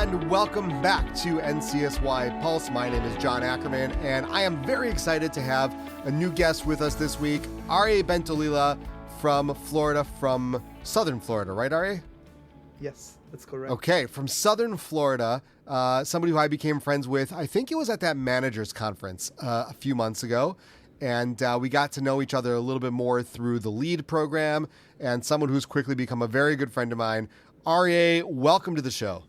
and welcome back to NCSY Pulse. My name is John Ackerman, and I am very excited to have a new guest with us this week, Arieh Bentolila from Florida, from Southern Florida, right, Arieh? Yes, that's correct. Okay, from Southern Florida, somebody who I became friends with, I think it was at that managers conference a few months ago, and we got to know each other a little bit more through the LEAD program, and someone who's quickly become a very good friend of mine. Arieh, welcome to the show.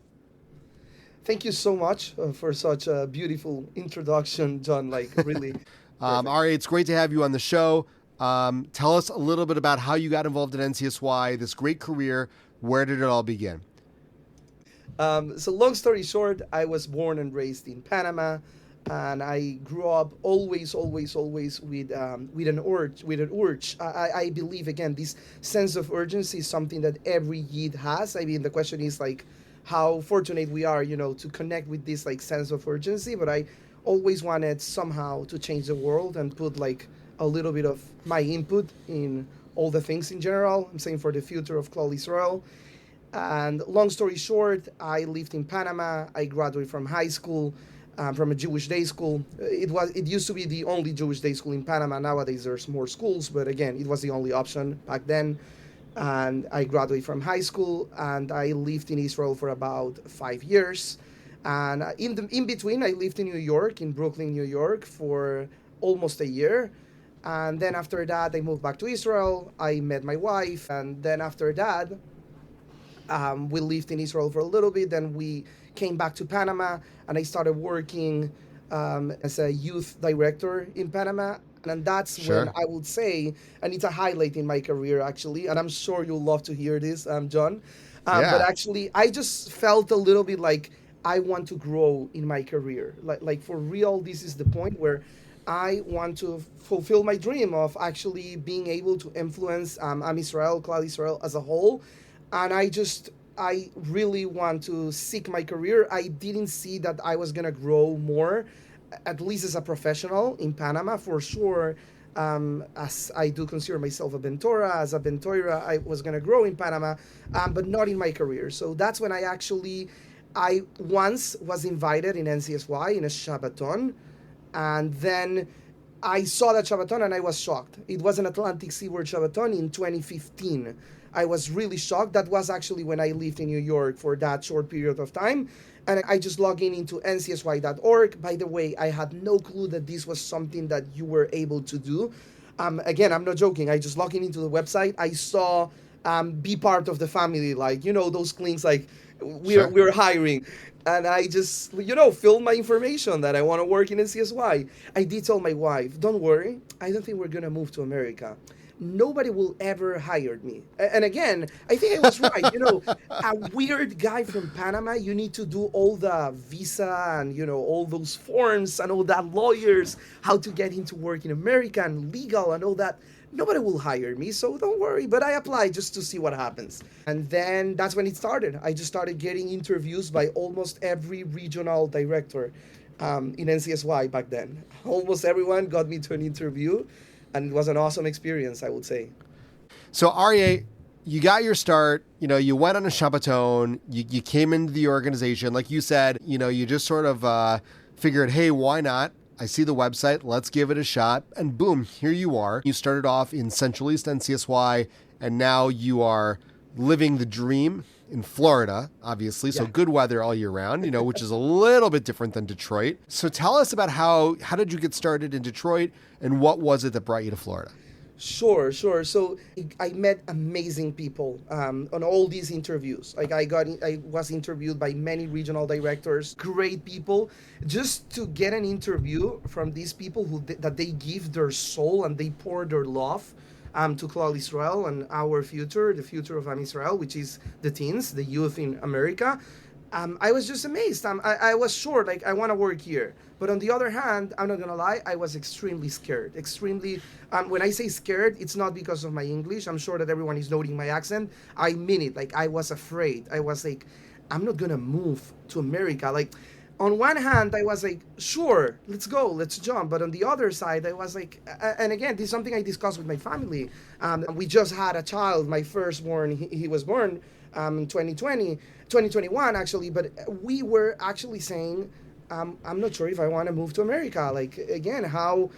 Thank you so much for such a beautiful introduction, John. Like, really. Arieh, it's great to have you on the show. Tell us a little bit about how you got involved in NCSY, this great career. Where did it all begin? So long story short, I was born and raised in Panama, and I grew up always with an urge. I believe, again, this sense of urgency is something that every Yid has. I mean, the question is like how fortunate we are, to connect with this like sense of urgency. But I always wanted somehow to change the world and put like a little bit of my input in all the things in general. I'm saying for the future of Klal Israel. And long story short, I lived in Panama. I graduated from high school. From a Jewish day school. It used to be the only Jewish day school in Panama. Nowadays there's more schools, but again, it was the only option back then. And I graduated from high school, and I lived in Israel for about 5 years. And in between, I lived in New York, in Brooklyn, New York, for almost a year. And then after that, I moved back to Israel. I met my wife, and then after that, we lived in Israel for a little bit. Then we came back to Panama, and I started working as a youth director in Panama. And that's Sure. when I would say, and it's a highlight in my career, actually, and I'm sure you'll love to hear this, John. Yeah. But actually, I just felt a little bit like I want to grow in my career. Like for real, this is the point where I want to fulfill my dream of actually being able to influence Am Israel, Klal Israel as a whole. And I really want to seek my career. I didn't see that I was going to grow more, at least as a professional in Panama, for sure. As I do consider myself a Bentora, as a Bentoira, I was going to grow in Panama, but not in my career. So that's when I once was invited in NCSY in a Shabbaton, and then I saw that Shabbaton and I was shocked. It was an Atlantic Seaboard Shabbaton in 2015. I was really shocked. That was actually when I lived in New York for that short period of time. And I just logged into ncsy.org. By the way, I had no clue that this was something that you were able to do. Again, I'm not joking. I just logged into the website. I saw be part of the family, like, those clinks like we're hiring. And I just, filled my information that I want to work in NCSY. I did tell my wife, don't worry, I don't think we're going to move to America. Nobody will ever hire me. And again, I think I was right. A weird guy from Panama, you need to do all the visa and, all those forms and all that lawyers, how to get into work in America and legal and all that. Nobody will hire me, so don't worry. But I applied just to see what happens. And then that's when it started. I just started getting interviews by almost every regional director in NCSY back then. Almost everyone got me to an interview. And it was an awesome experience, I would say. So Arieh, you got your start, you went on a Shabbaton, you came into the organization. Like you said, you just sort of figured, hey, why not? I see the website, let's give it a shot. And boom, here you are. You started off in Central East NCSY, and now you are living the dream in Florida, obviously. So good weather all year round, which is a little bit different than Detroit. So tell us about how did you get started in Detroit, and what was it that brought you to Florida? Sure. So I met amazing people on all these interviews. Like I was interviewed by many regional directors, great people. Just to get an interview from these people that they give their soul and they pour their love to Klal Israel and our future, the future of Am Israel, which is the teens, the youth in America. I was just amazed. I was sure, like, I want to work here. But on the other hand, I'm not going to lie, I was extremely scared. When I say scared, it's not because of my English. I'm sure that everyone is noting my accent. I mean it. Like, I was afraid. I was like, I'm not going to move to America. Like, on one hand, I was like, sure, let's go, let's jump. But on the other side, I was like, and again, this is something I discussed with my family. We just had a child, my firstborn, he was born 2021 actually, but we were actually saying, I'm not sure if I want to move to America. Like, again, how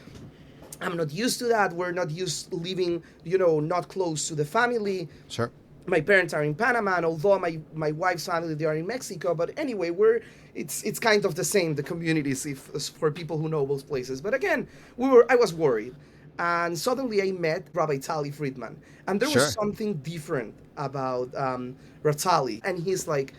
I'm not used to that. We're not used living, not close to the family. Sure. My parents are in Panama, and although my wife's family, they are in Mexico. But anyway, it's kind of the same, the communities, if for people who know both places. But again, I was worried, and suddenly I met Rabbi Tali Friedman, and there Sure. was something different about Ratali, and he's like,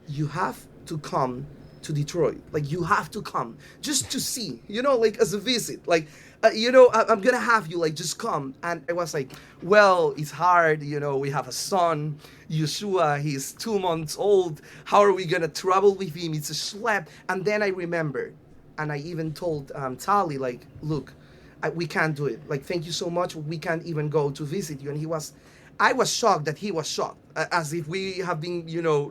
you have to come to Detroit. Like, you have to come just to see, like, as a visit. Like, I'm gonna have you, like, just come. And I was like, well, it's hard. We have a son, Yeshua. He's 2 months old. How are we gonna travel with him? It's a schlep. And then I remembered, and I even told Tali, like, look, we can't do it. Like, thank you so much. We can't even go to visit you. And I was shocked that he was shocked, as if we have been,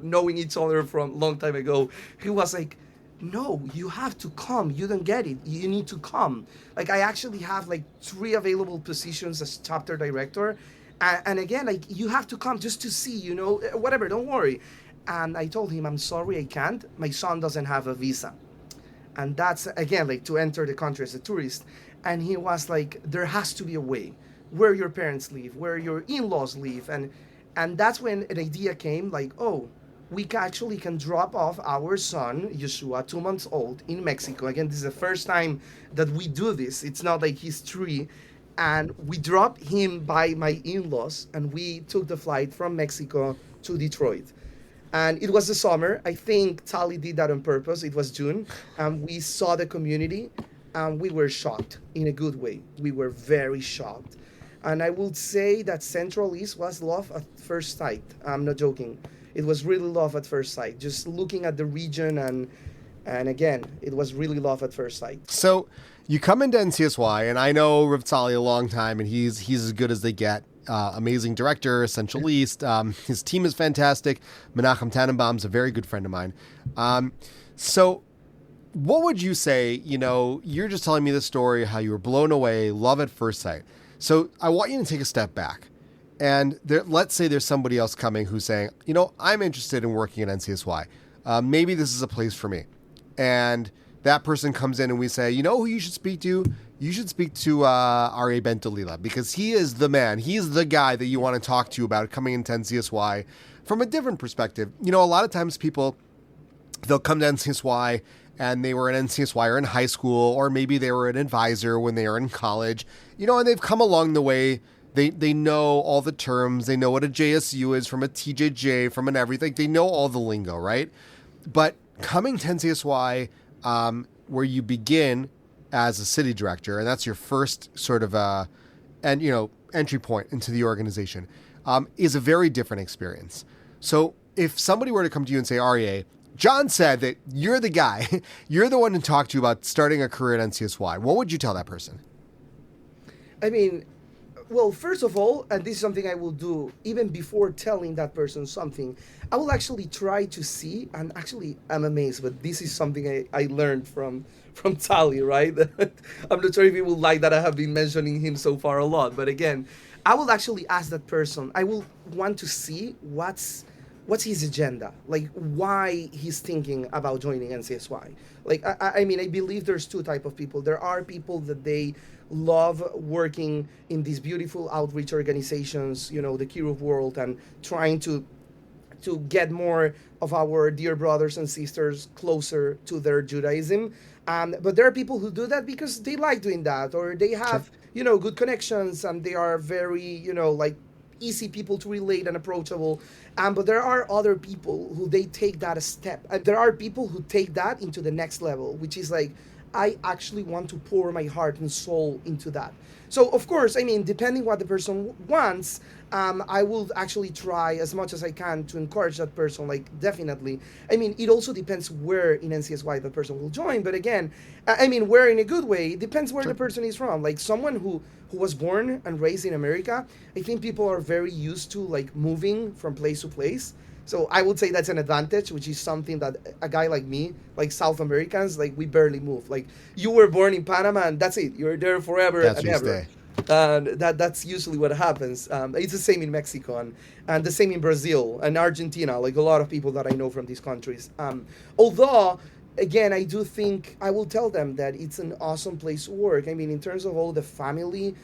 knowing each other from a long time ago. He was like, no, you have to come. You don't get it. You need to come. Like, I actually have like 3 available positions as chapter director. And again, like, you have to come just to see, whatever, don't worry. And I told him, I'm sorry, I can't. My son doesn't have a visa. And that's, again, like, to enter the country as a tourist. And he was like, there has to be a way, where your parents live, where your in-laws live. And that's when an idea came, like, oh, we actually can drop off our son, Yeshua, 2 months old, in Mexico. Again, this is the first time that we do this. It's not like he's 3. And we dropped him by my in-laws, and we took the flight from Mexico to Detroit. And it was the summer. I think Tali did that on purpose. It was June. And we saw the community, and we were shocked in a good way. We were very shocked. And I would say that Central East was love at first sight. I'm not joking. It was really love at first sight. Just looking at the region, and again, it was really love at first sight. So you come into NCSY, and I know Rabbi a long time, and he's as good as they get. Amazing director, Central East. His team is fantastic. Menachem Tannenbaum's a very good friend of mine. So what would you say, you're just telling me the story, how you were blown away, love at first sight. So I want you to take a step back. And let's say there's somebody else coming who's saying, I'm interested in working at NCSY. Maybe this is a place for me. And that person comes in and we say, who you should speak to? You should speak to Arieh Bentolila, because he is the man. He's the guy that you want to talk to about coming into NCSY from a different perspective. A lot of times people, they'll come to NCSY and they were an NCSYer in high school, or maybe they were an advisor when they were in college, and they've come along the way. They know all the terms. They know what a JSU is from a TJJ, from an everything. They know all the lingo, right? But coming to NCSY, where you begin as a city director, and that's your first sort of entry point into the organization, is a very different experience. So if somebody were to come to you and say, Arieh, John said that you're the guy, you're the one to talk to about starting a career at NCSY, what would you tell that person? I mean, well, first of all, and this is something I will do even before telling that person something, I will actually try to see, and actually I'm amazed, but this is something I learned from Tali, right? I'm not sure if he will like that I have been mentioning him so far a lot, but again, I will actually ask that person, I will want to see what's his agenda, like why he's thinking about joining NCSY. Like, I mean, I believe there's 2 types of people. There are people that they love working in these beautiful outreach organizations, the Kiruv world, and trying to get more of our dear brothers and sisters closer to their Judaism. But there are people who do that because they like doing that, or they have, good connections, and they are very, like, easy people to relate and approachable. But there are other people who they take that a step. There are people who take that into the next level, which is like, I actually want to pour my heart and soul into that. So, of course, I mean, depending what the person wants, I will actually try as much as I can to encourage that person, like, definitely. I mean, it also depends where in NCSY the person will join. But again, I mean, where in a good way, depends where the person is from. Like, someone who was born and raised in America, I think people are very used to, like, moving from place to place. So I would say that's an advantage, which is something that a guy like me, like South Americans, like, we barely move. Like, you were born in Panama and that's it. You're there forever That's and your ever. stay. And that's usually what happens. It's the same in Mexico and the same in Brazil and Argentina, like a lot of people that I know from these countries. Although, again, I do think I will tell them that it's an awesome place to work. I mean, in terms of all the family,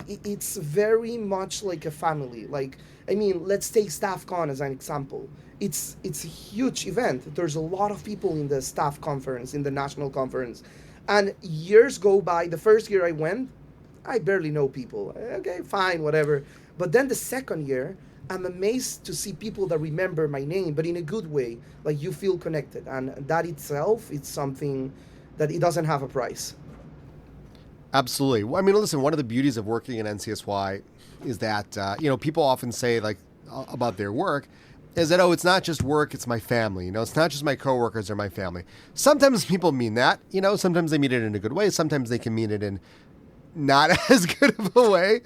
it's very much like a family. Like, I mean, let's take StaffCon as an example. It's a huge event. There's a lot of people in the staff conference, in the national conference, and years go by. The first year I went, I barely know people. Okay, fine, whatever. But then the second year, I'm amazed to see people that remember my name, but in a good way. Like you feel connected, and that itself, it's something that it doesn't have a price. Absolutely. Well, I mean, listen, one of the beauties of working in NCSY is that, people often say, like, about their work, is that, oh, it's not just work, it's my family. It's not just my coworkers or my family. Sometimes people mean that, sometimes they mean it in a good way. Sometimes they can mean it in not as good of a way,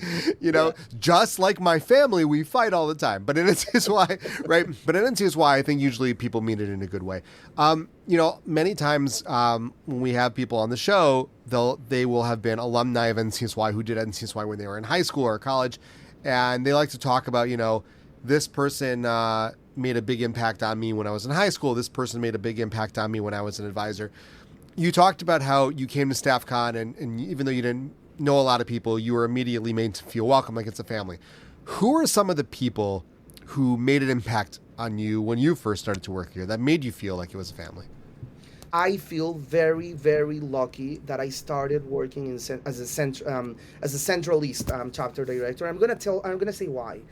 just like my family, we fight all the time. But in NCSY, right? But in NCSY, I think usually people mean it in a good way. Many times when we have people on the show, they will have been alumni of NCSY who did NCSY when they were in high school or college. And they like to talk about, this person made a big impact on me when I was in high school. This person made a big impact on me when I was an advisor. You talked about how you came to StaffCon and even though you didn't know a lot of people, you were immediately made to feel welcome, like it's a family. Who are some of the people who made an impact on you when you first started to work here that made you feel like it was a family? I feel very, very lucky that I started working as a Central East chapter director. I'm gonna say why.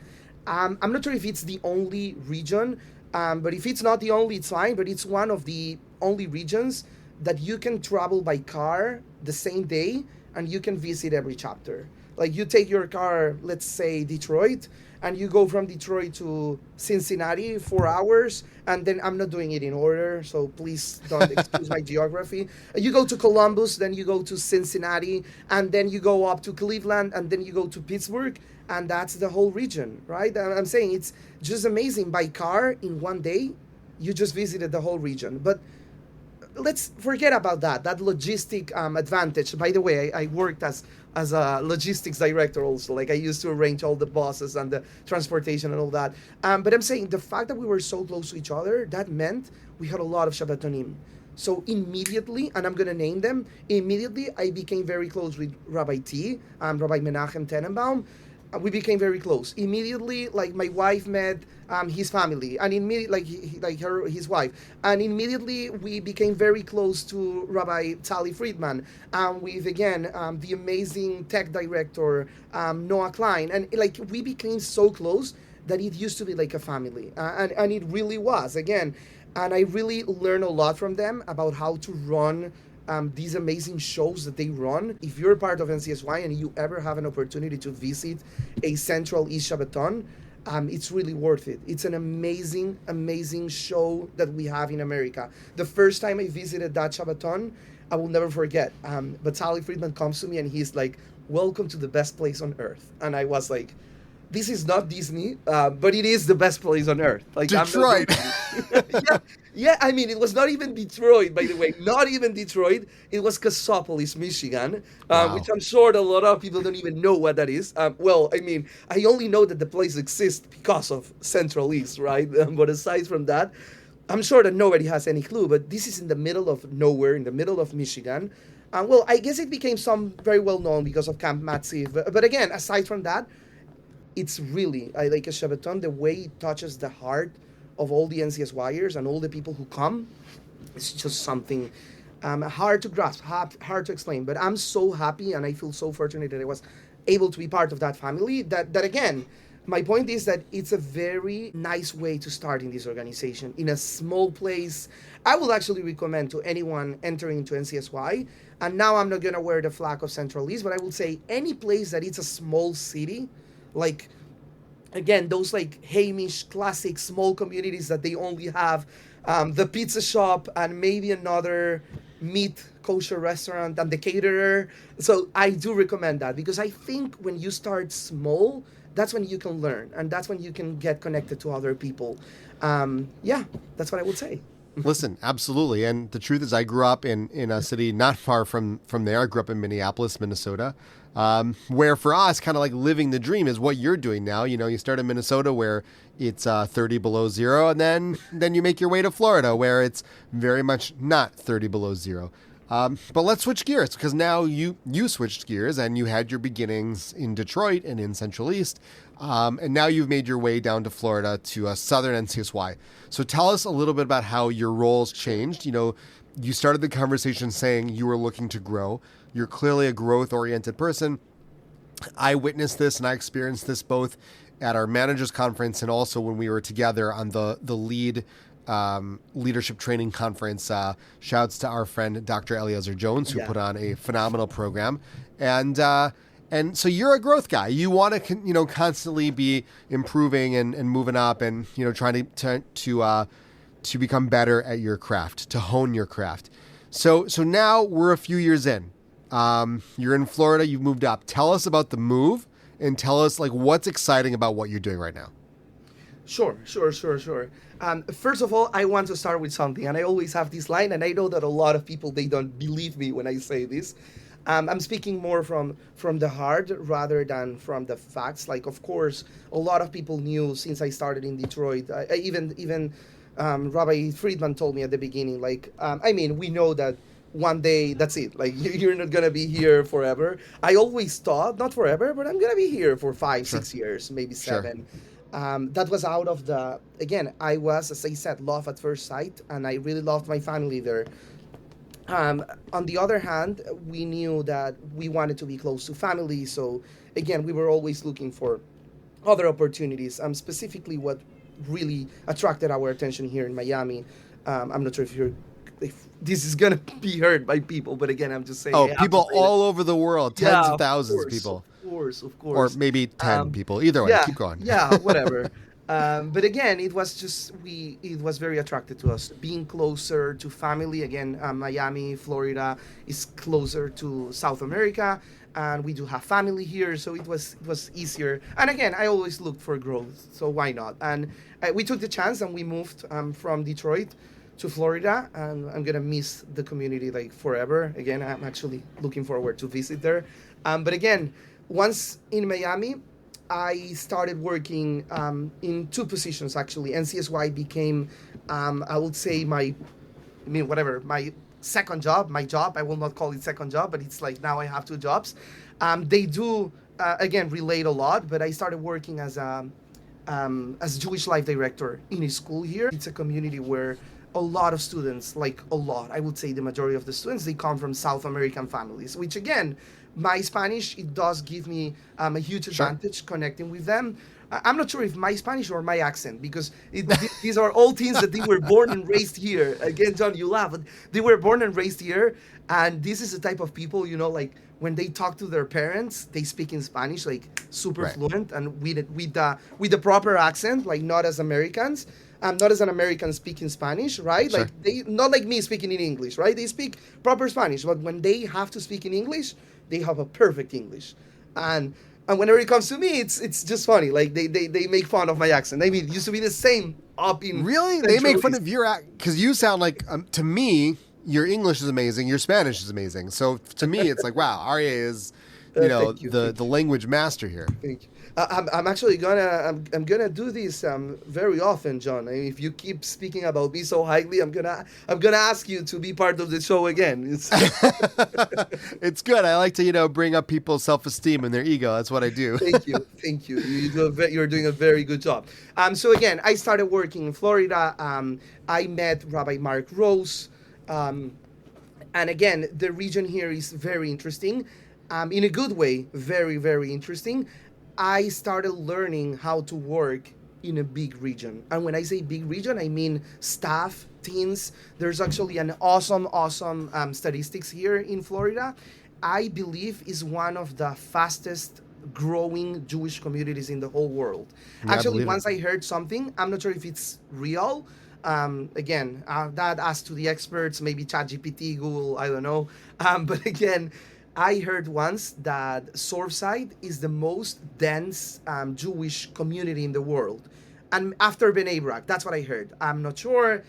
I'm not sure if it's the only region, but if it's not the only, it's fine. But it's one of the only regions that you can travel by car the same day and you can visit every chapter. Like you take your car, let's say Detroit, and you go from Detroit to Cincinnati 4 hours, and then I'm not doing it in order, so please don't excuse my geography. You go to Columbus, then you go to Cincinnati, and then you go up to Cleveland, and then you go to Pittsburgh, and that's the whole region, right? I'm saying it's just amazing. By car in one day, you just visited the whole region. But let's forget about that logistic advantage. By the way, I worked as a logistics director also. Like I used to arrange all the buses and the transportation and all that. But I'm saying the fact that we were so close to each other, that meant we had a lot of Shabbatonim. So immediately, and I'm going to name them, immediately I became very close with Rabbi T, Rabbi Menachem Tenenbaum. We became very close immediately. Like my wife met his family, and immediately, his wife, and immediately we became very close to Rabbi Tali Friedman, with again the amazing tech director Noah Klein, and like we became so close that it used to be like a family, and it really was again, and I really learned a lot from them about how to run these amazing shows that they run. If you're part of NCSY and you ever have an opportunity to visit a Central East Shabbaton, it's really worth it. It's an amazing, amazing show that we have in America. The first time I visited that Shabbaton, I will never forget. But Sally Friedman comes to me and he's like, "Welcome to the best place on earth." And I was like, this is not Disney, but it is the best place on earth. Like Detroit. Yeah. I mean, it was not even Detroit, by the way. Not even Detroit. It was Cassopolis, Michigan, Wow. which I'm sure a lot of people don't even know what that is. Well, I mean, I only know that the place exists because of Central East, right? But aside from that, I'm sure that nobody has any clue. But this is in the middle of nowhere, in the middle of Michigan. Well, I guess it became some very well known because of Camp Matsiv. But again, aside from that, it's really, I like a Shabbaton, the way it touches the heart of all the NCSYers and all the people who come. It's just something hard to grasp, hard to explain. But I'm so happy and I feel so fortunate that I was able to be part of that family. That again, my point is that it's a very nice way to start in this organization. In a small place, I will actually recommend to anyone entering into NCSY, and now I'm not going to wear the flag of Central East, but I will say any place that it's a small city, like again those like Hamish classic small communities that they only have the pizza shop and maybe another meat kosher restaurant and the caterer. So I do recommend that because I think when you start small, that's when you can learn and that's when you can get connected to other people. Yeah, that's what I would say. Listen, absolutely. And the truth is, I grew up in a city not far from there. I grew up in Minneapolis, Minnesota, where for us, kind of like living the dream is what you're doing now. You know, you start in Minnesota where it's 30 below zero, and then you make your way to Florida where it's very much not 30 below zero. But let's switch gears because now you switched gears and you had your beginnings in Detroit and in Central East. And now you've made your way down to Florida to Southern NCSY. So tell us a little bit about how your roles changed. You know, you started the conversation saying you were looking to grow. You're clearly a growth-oriented person. I witnessed this and I experienced this both at our managers conference and also when we were together on the lead leadership training conference. Shouts to our friend Dr. Eliezer Jones, who put on a phenomenal program. And so you're a growth guy. You want to, constantly be improving and moving up and, trying to become better at your craft, to hone your craft. So now we're a few years in. You're in Florida. You've moved up. Tell us about the move and tell us what's exciting about what you're doing right now. Sure. First of all, I want to start with something, and I always have this line, and I know that a lot of people, they don't believe me when I say this. I'm speaking more from the heart rather than from the facts. Of course, a lot of people knew since I started in Detroit. Even Rabbi Friedman told me at the beginning, we know that one day, that's it. You're not going to be here forever. I always thought, not forever, but I'm going to be here for 5-6 years, maybe 7. That was out of I was, as I said, love at first sight, and I really loved my family there. On the other hand, we knew that we wanted to be close to family, so again, we were always looking for other opportunities. Specifically, what really attracted our attention here in Miami. I'm not sure if this is gonna be heard by people, but again, I'm just saying. Oh, people all over the world, tens of thousands of people. Of course. Or maybe 10 people. Either way, keep going. Yeah, whatever. But again, it was very attractive to us. Being closer to family, again, Miami, Florida is closer to South America, and we do have family here, so it was easier. And again, I always looked for growth, so why not? And we took the chance and we moved from Detroit to Florida, and I'm gonna miss the community forever. Again, I'm actually looking forward to visit there. But again, once in Miami, I started working in 2 positions, actually. NCSY became, I would say, my second job, my job. I will not call it second job, but it's now I have 2 jobs. They do, again, relate a lot, but I started working as Jewish Life Director in a school here. It's a community where a lot of students, I would say the majority of the students, they come from South American families, which again, my Spanish, it does give me a huge advantage connecting with them. I'm not sure if my Spanish or my accent, because these are all things that they were born and raised here. Again, John, you laugh, but they were born and raised here. And this is the type of people, when they talk to their parents, they speak in Spanish, super fluent and with the proper accent, not as Americans. Not as an American speaking Spanish, right? Sure. They not like me speaking in English, right? They speak proper Spanish, but when they have to speak in English, they have a perfect English. And whenever it comes to me, it's just funny. They make fun of my accent. I mean, it used to be the same up in really. They make fun of your accent because you sound like to me. Your English is amazing. Your Spanish is amazing. So to me, it's wow, Arieh is, the language master here. Thank you. I'm actually gonna do this very often, John. If you keep speaking about me so highly, I'm gonna ask you to be part of the show again. It's good. I like to bring up people's self-esteem and their ego. That's what I do. Thank you. You're doing a very good job. So again, I started working in Florida. I met Rabbi Mark Rose, and again, the region here is very interesting. In a good way, very, very interesting. I started learning how to work in a big region. And when I say big region, I mean staff, teams. There's actually an awesome statistics here in Florida. I believe is one of the fastest growing Jewish communities in the whole world. Yeah, actually, once I heard something, I'm not sure if it's real. That asked to the experts, maybe ChatGPT, Google, I don't know. But again, I heard once that Surfside is the most dense Jewish community in the world. And after Bnei Brak, that's what I heard. I'm not sure.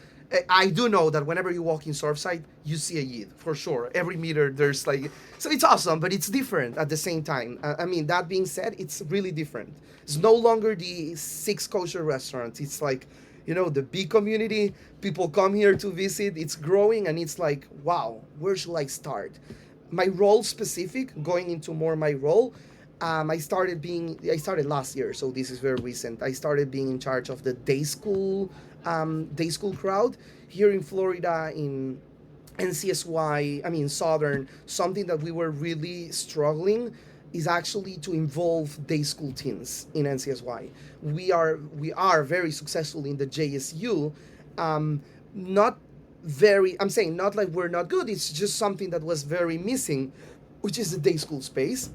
I do know that whenever you walk in Surfside, you see a Yid for sure. Every meter there's like, so it's awesome, but it's different at the same time. I mean, that being said, it's really different. It's no longer the six kosher restaurants. It's like, the big community. People come here to visit. It's growing, and it's like, wow, where should I start? My role specific, going into more my role, I started last year, so this is very recent. I started being in charge of the day school crowd here in Florida, in NCSY, I mean Southern. Something that we were really struggling is actually to involve day school teens in NCSY. We are very successful in the JSU. Not very, I'm saying not like we're not good, it's just something that was very missing, which is the day school space.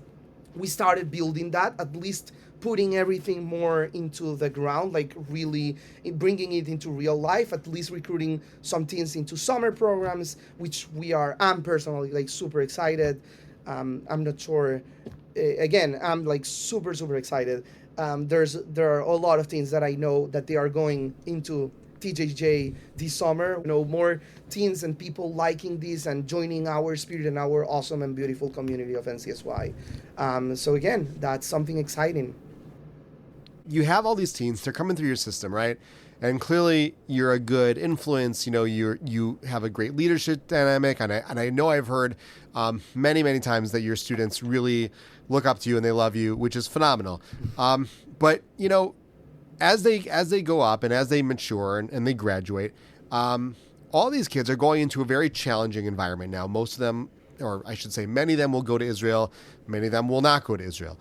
We started building that, at least putting everything more into the ground, like really bringing it into real life, at least recruiting some teens into summer programs, which I'm personally like super excited. I'm not sure, again, I'm like super, super excited. There are a lot of teens that I know that they are going into TJJ this summer. More teens and people liking this and joining our spirit and our awesome and beautiful community of NCSY. So again, that's something exciting. You have all these teens, they're coming through your system, right? And clearly you're a good influence. You have a great leadership dynamic. And I know I've heard many, many times that your students really look up to you and they love you, which is phenomenal. But as they go up and as they mature and they graduate, all these kids are going into a very challenging environment now. Most of them, or I should say many of them, will go to Israel. Many of them will not go to Israel.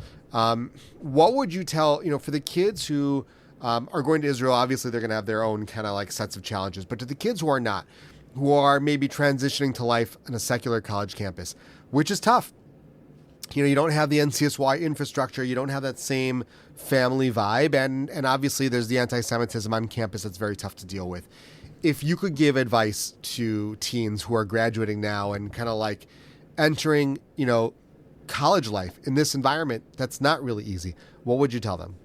What would you tell, for the kids who are going to Israel? Obviously, they're going to have their own kind of like sets of challenges. But to the kids who are not, who are maybe transitioning to life on a secular college campus, which is tough. You don't have the NCSY infrastructure. You don't have that same family vibe. And obviously there's the anti-Semitism on campus that's very tough to deal with. If you could give advice to teens who are graduating now and kind of like entering, college life in this environment that's not really easy, what would you tell them?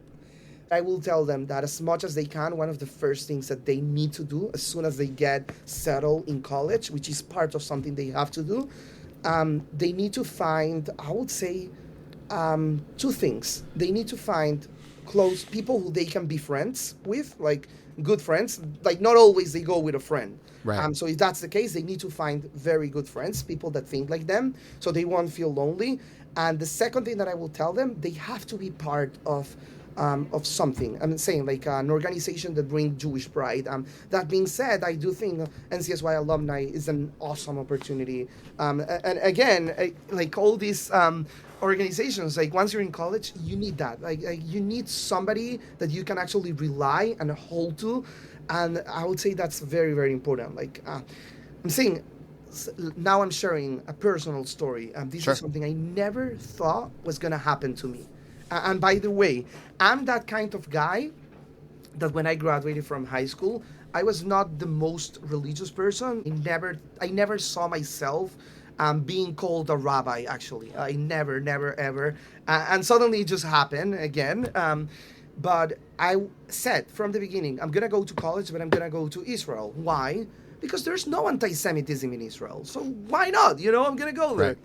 I will tell them that as much as they can, one of the first things that they need to do as soon as they get settled in college, which is part of something they have to do, they need to find, I would say, two things. They need to find close people who they can be friends with, like good friends. Like not always they go with a friend. Right. So if that's the case, they need to find very good friends, people that think like them, so they won't feel lonely. And the second thing that I will tell them, they have to be part of something. I'm saying like an organization that brings Jewish pride. That being said, I do think NCSY Alumni is an awesome opportunity. And again, like all these organizations, like once you're in college, you need that. Like you need somebody that you can actually rely and hold to. And I would say that's very, very important. Like I'm saying, now I'm sharing a personal story. This Sure. is something I never thought was going to happen to me. And by the way, I'm that kind of guy that when I graduated from high school, I was not the most religious person. I never saw myself being called a rabbi, actually. I never, ever. And suddenly it just happened again. But I said from the beginning, I'm going to go to college, but I'm going to go to Israel. Why? Because there's no anti-Semitism in Israel. So why not? I'm going to go there. Right.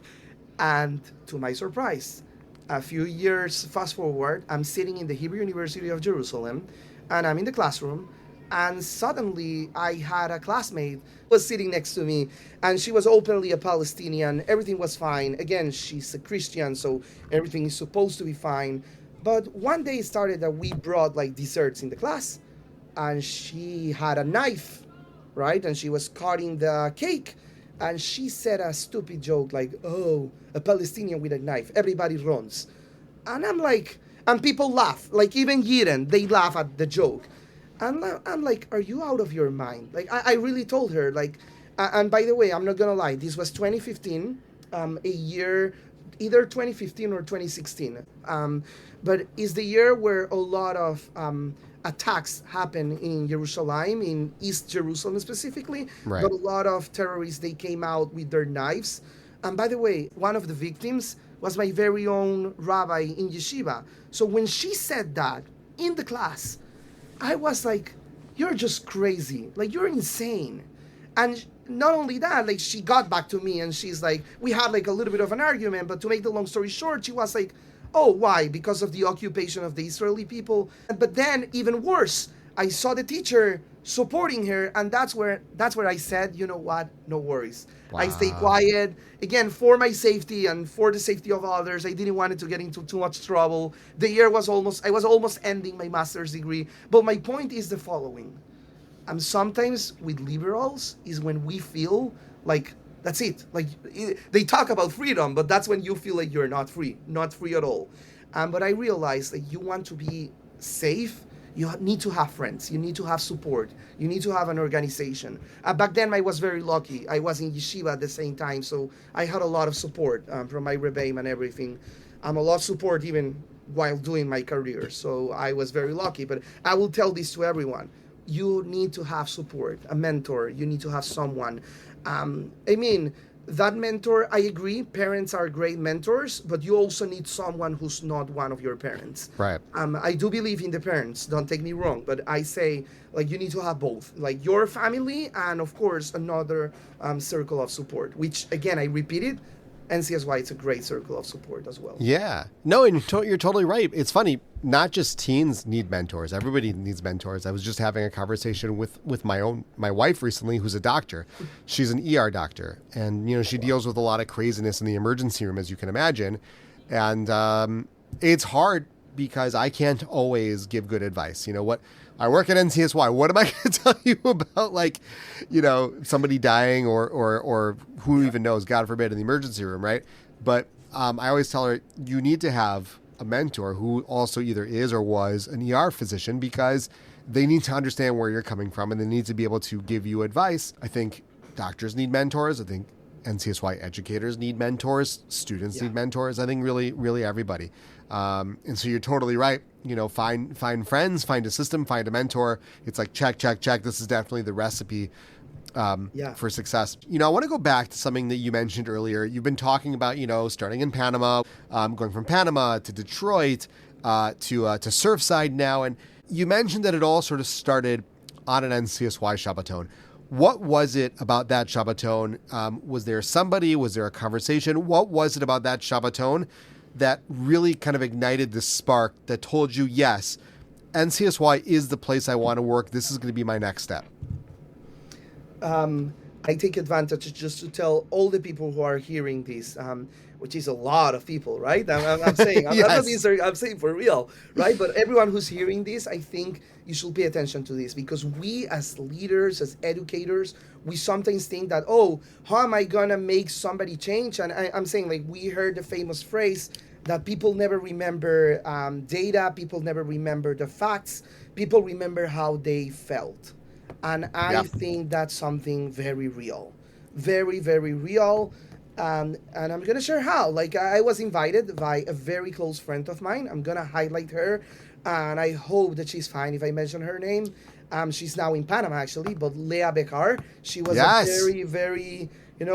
And to my surprise, a few years fast forward, I'm sitting in the Hebrew University of Jerusalem, and I'm in the classroom, and suddenly I had a classmate was sitting next to me, and she was openly a Palestinian. Everything was fine. Again, she's a Christian, so everything is supposed to be fine. But one day it started that we brought like desserts in the class, and she had a knife, right? And she was cutting the cake. And she said a stupid joke like, oh, a Palestinian with a knife. Everybody runs. And I'm like, and people laugh. Like even Yidden, they laugh at the joke. And I'm like, are you out of your mind? Like I really told her, like, and by the way, I'm not going to lie. This was 2015, a year, either 2015 or 2016. But it's the year where a lot of attacks happen in Jerusalem, in East Jerusalem specifically. Right. But a lot of terrorists, they came out with their knives. And by the way, one of the victims was my very own rabbi in yeshiva. So when she said that in the class, I was like, you're just crazy. Like, you're insane. And not only that, like, she got back to me and she's like, we had like a little bit of an argument, but to make the long story short, she was like, oh, why? Because of the occupation of the Israeli people. But then, even worse, I saw the teacher supporting her, and that's where I said, you know what? No worries. Wow. I stay quiet again for my safety and for the safety of others. I didn't want it to get into too much trouble. The year was I was almost ending my master's degree. But my point is the following. Sometimes with liberals is when we feel like that's it. Like, they talk about freedom, but that's when you feel like you're not free at all. But I realized that you want to be safe. You need to have friends. You need to have support. You need to have an organization. Back then, I was very lucky. I was in yeshiva at the same time, so I had a lot of support from my Rebbeim and everything. A lot of support even while doing my career. So I was very lucky. But I will tell this to everyone. You need to have support, a mentor. You need to have someone. That mentor, I agree, parents are great mentors, but you also need someone who's not one of your parents. Right. I do believe in the parents, don't take me wrong, but I say, like, you need to have both, like your family and, of course, another circle of support, which, again, I repeat it, NCSY, it's a great circle of support as well. Yeah. No, and you're totally right. It's funny. Not just teens need mentors. Everybody needs mentors. I was just having a conversation with my wife recently, who's a doctor. She's an ER doctor, and she deals with a lot of craziness in the emergency room, as you can imagine. And it's hard because I can't always give good advice. I work at NCSY. What am I going to tell you about, somebody dying or who even knows, God forbid, in the emergency room, right? But I always tell her, you need to have a mentor who also either is or was an ER physician, because they need to understand where you're coming from and they need to be able to give you advice. I think doctors need mentors. I think NCSY educators need mentors. Students need mentors. I think really, really everybody. And so you're totally right. Find friends, find a system, find a mentor. It's like check. This is definitely the recipe for success. I want to go back to something that you mentioned earlier. You've been talking about, starting in Panama, going from Panama to Detroit, to Surfside now. And you mentioned that it all sort of started on an NCSY Shabbaton. What was it about that Shabbaton? Was there a conversation? What was it about that Shabbaton that really kind of ignited the spark that told you, yes, NCSY is the place I want to work. This is going to be my next step? I take advantage just to tell all the people who are hearing this, which is a lot of people, right? I'm saying, I'm saying for real, right? But everyone who's hearing this, I think you should pay attention to this, because we as leaders, as educators, we sometimes think that, how am I gonna make somebody change? And I'm saying, like, we heard the famous phrase that people never remember data, people never remember the facts, people remember how they felt. And I think that's something very real, very, very real. And I'm going to share how. Like, I was invited by a very close friend of mine. I'm going to highlight her, and I hope that she's fine if I mention her name. She's now in Panama, actually, but Leah Bekar. She was a very, very,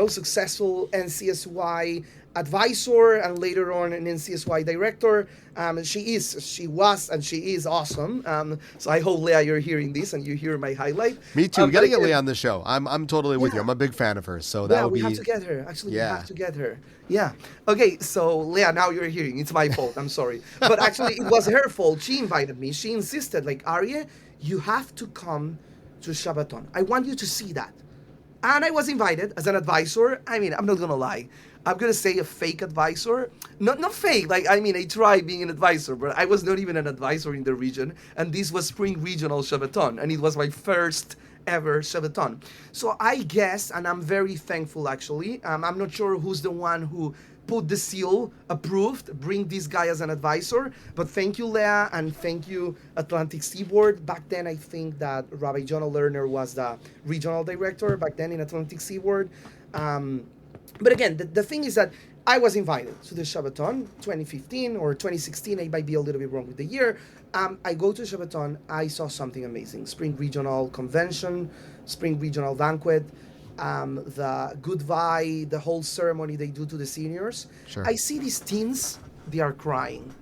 successful NCSY advisor and later on an NCSY director. She was, and she is awesome. So I hope, Leah, you're hearing this and you hear my highlight. Me too. We got to get Leah on the show. I'm totally with you. I'm a big fan of her. So that would be... we have to get her. Actually, we have to get her. Yeah. Okay, so Leah, now you're hearing. It's my fault. I'm sorry. But actually, it was her fault. She invited me. She insisted, like, Arieh, you have to come to Shabbaton. I want you to see that. And I was invited as an advisor. I mean, I'm not going to lie. I'm going to say a fake advisor. Not fake. Like, I mean, I tried being an advisor, but I was not even an advisor in the region. And this was Spring Regional Shabbaton. And it was my first ever Shabbaton. So I guess, and I'm very thankful, actually. I'm not sure who's the one who put the seal, approved, bring this guy as an advisor. But thank you, Leah, and thank you, Atlantic Seaboard. Back then, I think that Rabbi John Lerner was the regional director back then in Atlantic Seaboard. But again, the thing is that I was invited to the Shabbaton 2015 or 2016. I might be a little bit wrong with the year. I go to Shabbaton. I saw something amazing. Spring Regional Convention, Spring Regional Banquet, the goodbye, the whole ceremony they do to the seniors. Sure. I see these teens. They are crying.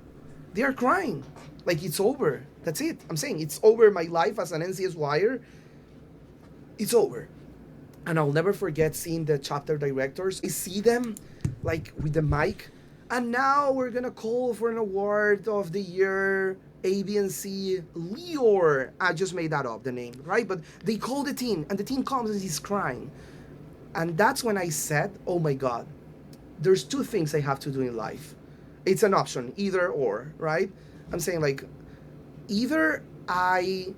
They are crying. Like it's over. That's it. I'm saying it's over. My life as an NCS wire, it's over. And I'll never forget seeing the chapter directors. I see them like with the mic, and now we're gonna call for an award of the year, A, B, and C, Leor. I just made that up, the name, right? But they call the team, and the team comes and he's crying. And that's when I said, oh my God, there's two things I have to do in life. It's an option, either or, right? I'm saying like, either I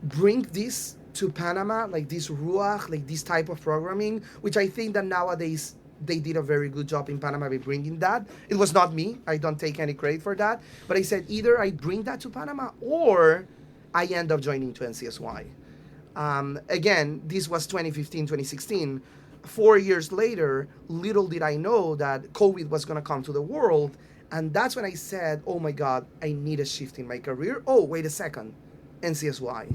bring this to Panama, like this Ruach, like this type of programming, which I think that nowadays they did a very good job in Panama by bringing that. It was not me. I don't take any credit for that. But I said either I bring that to Panama or I end up joining to NCSY. Again, this was 2015, 2016. 4 years later, little did I know that COVID was going to come to the world. And that's when I said, oh my God, I need a shift in my career. Oh, wait a second, NCSY.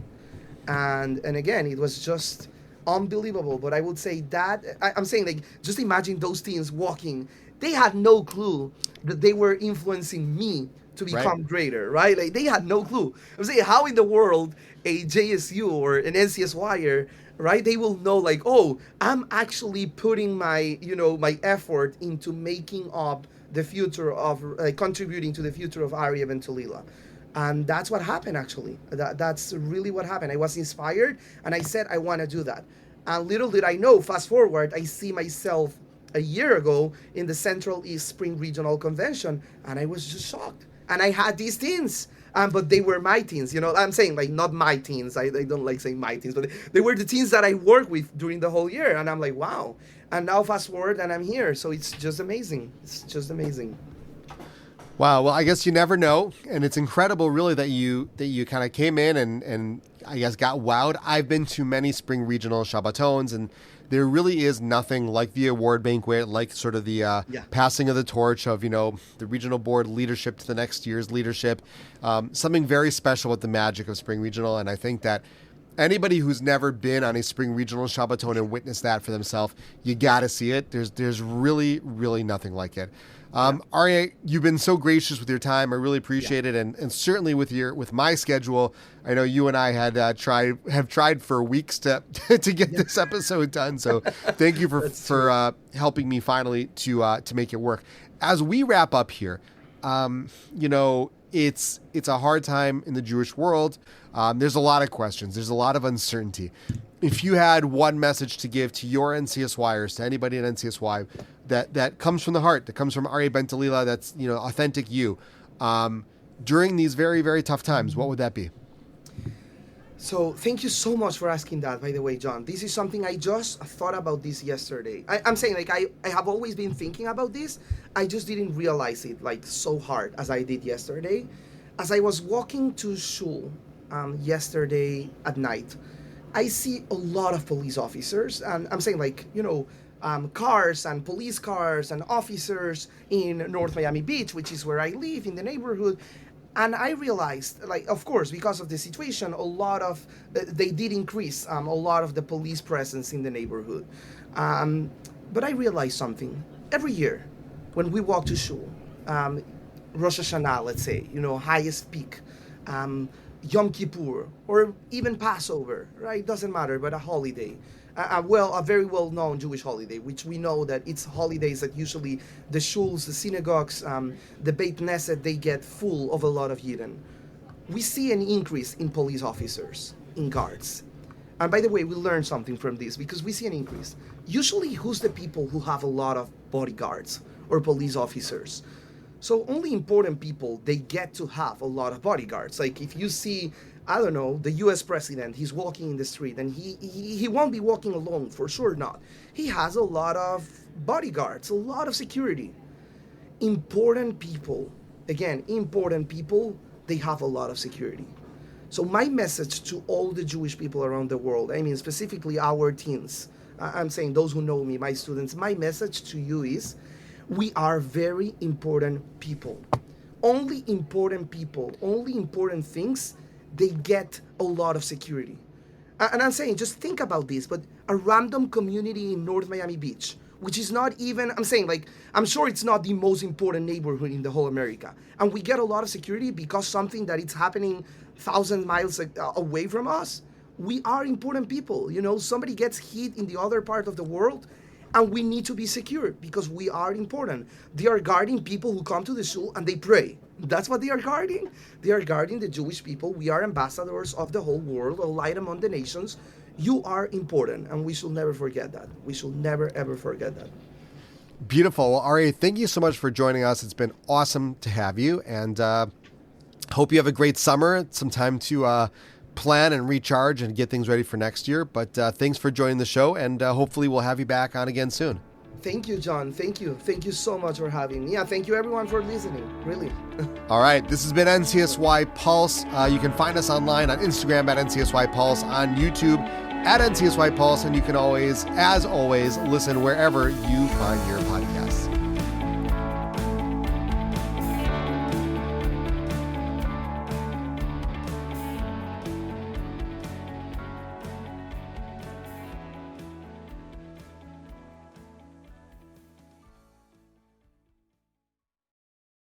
And again, it was just unbelievable. But I would say that, I'm saying like, just imagine those teens walking. They had no clue that they were influencing me to become greater, right? Like they had no clue. I'm saying, how in the world a JSU or an NCSYer, right? They will know like, oh, I'm actually putting my, my effort into making up the future of, contributing to the future of Arieh Bentolila. And that's what happened, actually. That's really what happened. I was inspired, and I said, I want to do that. And little did I know, fast forward, I see myself a year ago in the Central East Spring Regional Convention, and I was just shocked. And I had these teens, but they were my teens. I'm saying, like, not my teens. I don't like saying my teens, but they were the teens that I worked with during the whole year. And I'm like, wow. And now fast forward, and I'm here. So it's just amazing. It's just amazing. Wow. Well, I guess you never know. And it's incredible, really, that you kind of came in and I guess got wowed. I've been to many spring regional Shabbatons, and there really is nothing like the award banquet, like sort of the passing of the torch of, the regional board leadership to the next year's leadership. Something very special with the magic of spring regional. And I think that anybody who's never been on a spring regional Shabbaton and witnessed that for themselves, you got to see it. There's really, really nothing like it. Arieh, you've been so gracious with your time. I really appreciate it, and certainly with my schedule. I know you and I have tried for weeks to get this episode done. So thank you for helping me finally to make it work. As we wrap up here, it's a hard time in the Jewish world. There's a lot of questions. There's a lot of uncertainty. If you had one message to give to your NCSYers, to anybody at NCSY, that comes from the heart, that comes from Arieh Bentolila, that's authentic you, during these very, very tough times, what would that be? So thank you so much for asking that, by the way, John. This is something I just thought about this yesterday. I'm saying, like, I have always been thinking about this. I just didn't realize it, like, so hard as I did yesterday. As I was walking to shul yesterday at night, I see a lot of police officers, and I'm saying, like, cars and police cars and officers in North Miami Beach, which is where I live, in the neighborhood. And I realized, like, of course, because of the situation, they did increase a lot of the police presence in the neighborhood. But I realized something. Every year, when we walk to shul, Rosh Hashanah, let's say, highest peak, Yom Kippur, or even Passover, right? Doesn't matter, but a holiday. A very well-known Jewish holiday, which we know that it's holidays that usually the shuls, the synagogues, the Beit Knesset, they get full of a lot of Yidden. We see an increase in police officers, in guards. And by the way, we learned something from this, because we see an increase. Usually, who's the people who have a lot of bodyguards or police officers? So only important people, they get to have a lot of bodyguards. Like if you see, I don't know, the US president, he's walking in the street, and he won't be walking alone, for sure not. He has a lot of bodyguards, a lot of security. Important people, they have a lot of security. So my message to all the Jewish people around the world, I mean specifically our teens, I'm saying those who know me, my students, my message to you is, we are very important people. Only important people, only important things, they get a lot of security. And I'm saying, just think about this, but a random community in North Miami Beach, which is not even, I'm saying, like, I'm sure it's not the most important neighborhood in the whole America. And we get a lot of security because something that it's happening thousand miles away from us, we are important people. You know, somebody gets hit in the other part of the world, and we need to be secure because we are important. They are guarding people who come to the shul and they pray. That's what they are guarding. They are guarding the Jewish people. We are ambassadors of the whole world, a light among the nations. You are important, and we should never forget that. We should never, ever forget that. Beautiful. Well, Arieh, thank you so much for joining us. It's been awesome to have you, and hope you have a great summer, some time to plan and recharge and get things ready for next year. But thanks for joining the show, and hopefully we'll have you back on again soon. Thank you, John. Thank you. Thank you so much for having me. Yeah, thank you everyone for listening. Really. All right. This has been NCSY Pulse. You can find us online on Instagram at NCSY Pulse, on YouTube at NCSY Pulse, and you can always, as always, listen wherever you find your podcast.